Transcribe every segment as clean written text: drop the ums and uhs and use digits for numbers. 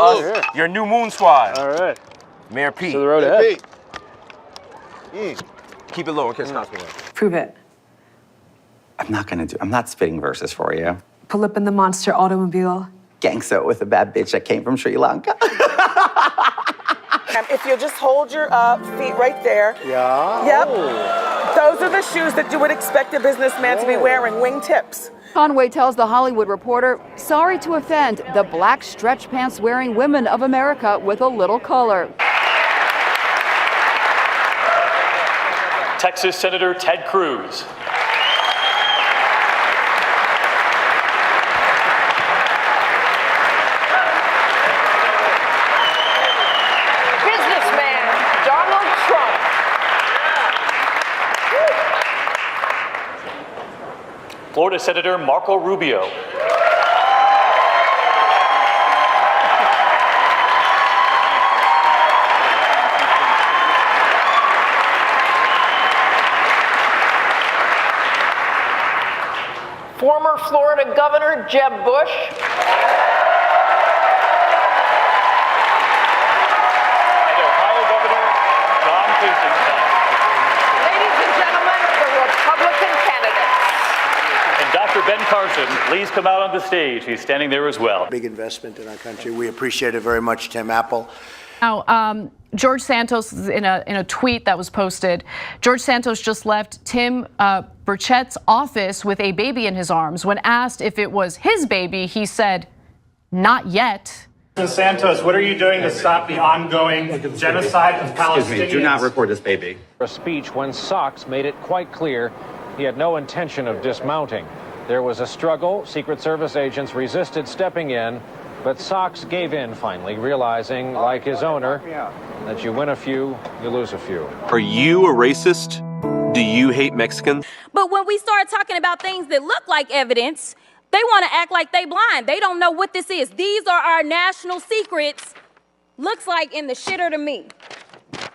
us, your new Moon Squad. All right. Mayor Pete. To the road ahead. Keep it low in case Cosmo. Prove it. I'm not spitting verses for you. Pull up in the monster automobile. Gangsta with a bad bitch that came from Sri Lanka. If you'll just hold your feet right there. Yeah. Yep. Those are the shoes that you would expect a businessman to be wearing, wingtips. Conway tells The Hollywood Reporter, sorry to offend the black stretch pants wearing women of America with a little color. Texas Senator Ted Cruz. Florida Senator Marco Rubio. Former Florida Governor Jeb Bush. And Ohio Governor John Kasich. Ladies and gentlemen, the Republican candidates. And Dr. Ben Carson, please come out on the stage. He's standing there as well. Big investment in our country. We appreciate it very much, Tim Apple. Now, George Santos, in a tweet that was posted, George Santos just left Tim Burchett's office with a baby in his arms. When asked if it was his baby, he said, "Not yet." Santos, what are you doing to stop the ongoing genocide of Palestinians? Excuse me, do not record this baby. A speech when Socks made it quite clear he had no intention of dismounting. There was a struggle. Secret Service agents resisted stepping in, but Socks gave in finally, realizing, like his owner, that you win a few, you lose a few. Are you a racist? Do you hate Mexicans? But when we start talking about things that look like evidence, they want to act like they blind. They don't know what this is. These are our national secrets. Looks like in the shitter to me.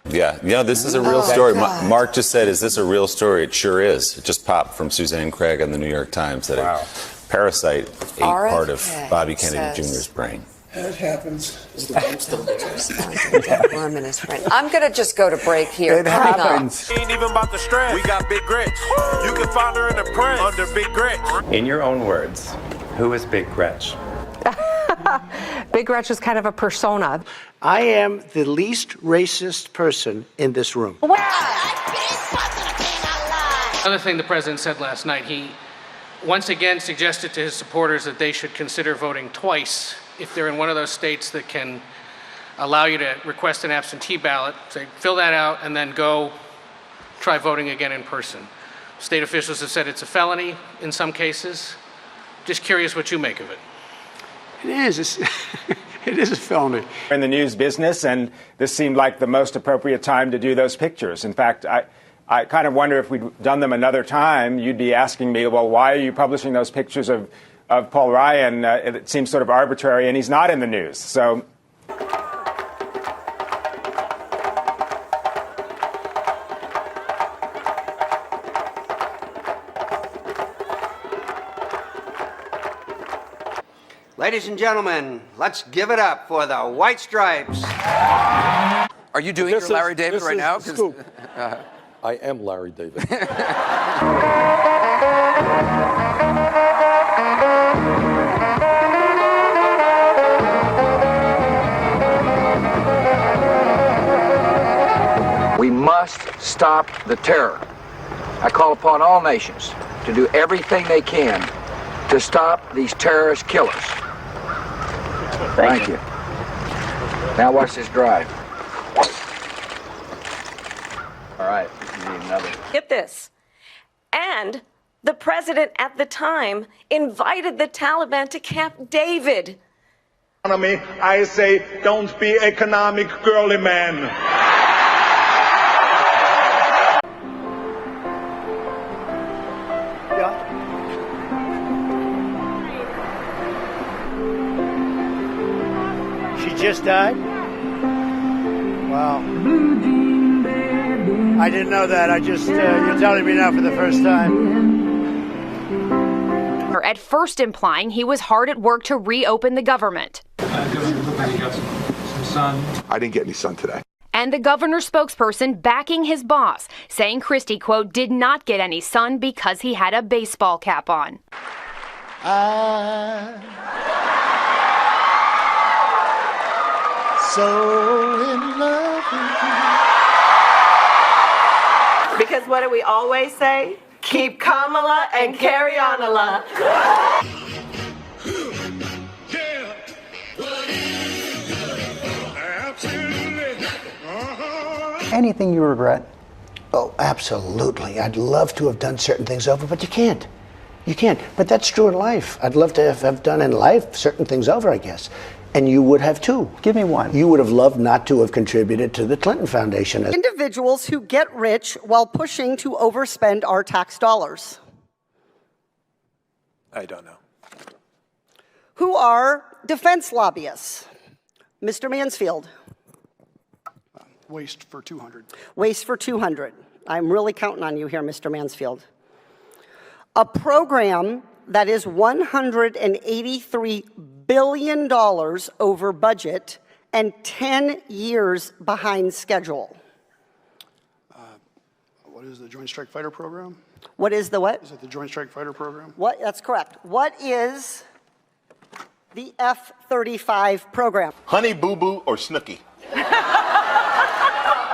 Yeah, this is a real story. Mark just said, is this a real story? It sure is. It just popped from Suzanne Craig on the New York Times that a parasite ate part of Bobby Kennedy Jr.'s brain. That happens. Worm in his brain. I'm going to just go to break here. It happens. Ain't even about the strand. We got Big Gretch. You can find her in the print under Big Gretch. In your own words, who is Big Gretch? Big Gretch is kind of a persona. I am the least racist person in this room. Another thing the president said last night, he once again suggested to his supporters that they should consider voting twice if they're in one of those states that can allow you to request an absentee ballot. Say, fill that out and then go try voting again in person. State officials have said it's a felony in some cases. Just curious what you make of it. It is. It is a felony. In the news business, and this seemed like the most appropriate time to do those pictures. In fact, I kind of wonder if we'd done them another time, you'd be asking me, well, why are you publishing those pictures of Paul Ryan? It seems sort of arbitrary, and he's not in the news. So. Ladies and gentlemen, let's give it up for the White Stripes. Are you doing your Larry David right now? I am Larry David. We must stop the terror. I call upon all nations to do everything they can to stop these terrorist killers. Thank you. Now watch this drive. All right, you need another. Get this. And the president at the time invited the Taliban to Camp David. I say, don't be economic girly man. Just died? Wow. I didn't know that. You're telling me now for the first time. At first implying he was hard at work to reopen the government. you got some sun? I didn't get any sun today. And the governor's spokesperson backing his boss, saying Christie, quote, did not get any sun because he had a baseball cap on. So in love with you. Because what do we always say? Keep Kamala and carry on, Allah. Anything you regret? Oh, absolutely. I'd love to have done certain things over, but you can't. You can't. But that's true in life. I'd love to have done in life certain things over, I guess. And you would have too. Give me one. You would have loved not to have contributed to the Clinton Foundation. Individuals who get rich while pushing to overspend our tax dollars. I don't know. Who are defense lobbyists? Mr. Mansfield. Waste for 200. Waste for 200. I'm really counting on you here, Mr. Mansfield. A program that is $183 billion over budget and 10 years behind schedule. What is the Joint Strike Fighter program? What is the what? Is it the Joint Strike Fighter program? What? That's correct. What is the F-35 program? Honey Boo Boo or Snooki?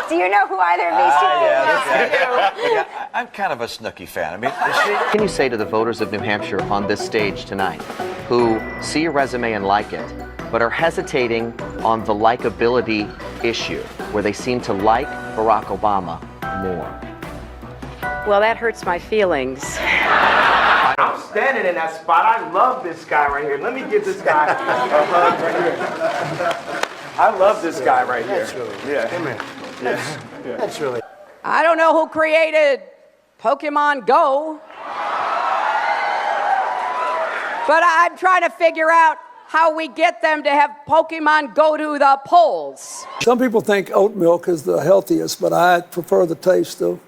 Do you know who either of these two is? Yeah, I'm kind of a Snooki fan. I mean, can you say to the voters of New Hampshire on this stage tonight, who see your resume and like it, but are hesitating on the likability issue, where they seem to like Barack Obama more? Well, that hurts my feelings. I'm standing in that spot. I love this guy right here. Let me give this guy a hug right here. I love this guy right here. That's really, yeah. Come here. That's really. I don't know who created Pokemon Go, but I'm trying to figure out how we get them to have Pokemon go to the polls. Some people think oat milk is the healthiest, but I prefer the taste of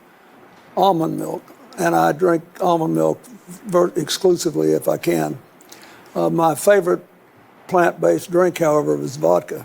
almond milk, and I drink almond milk exclusively if I can. My favorite plant-based drink, however, is vodka.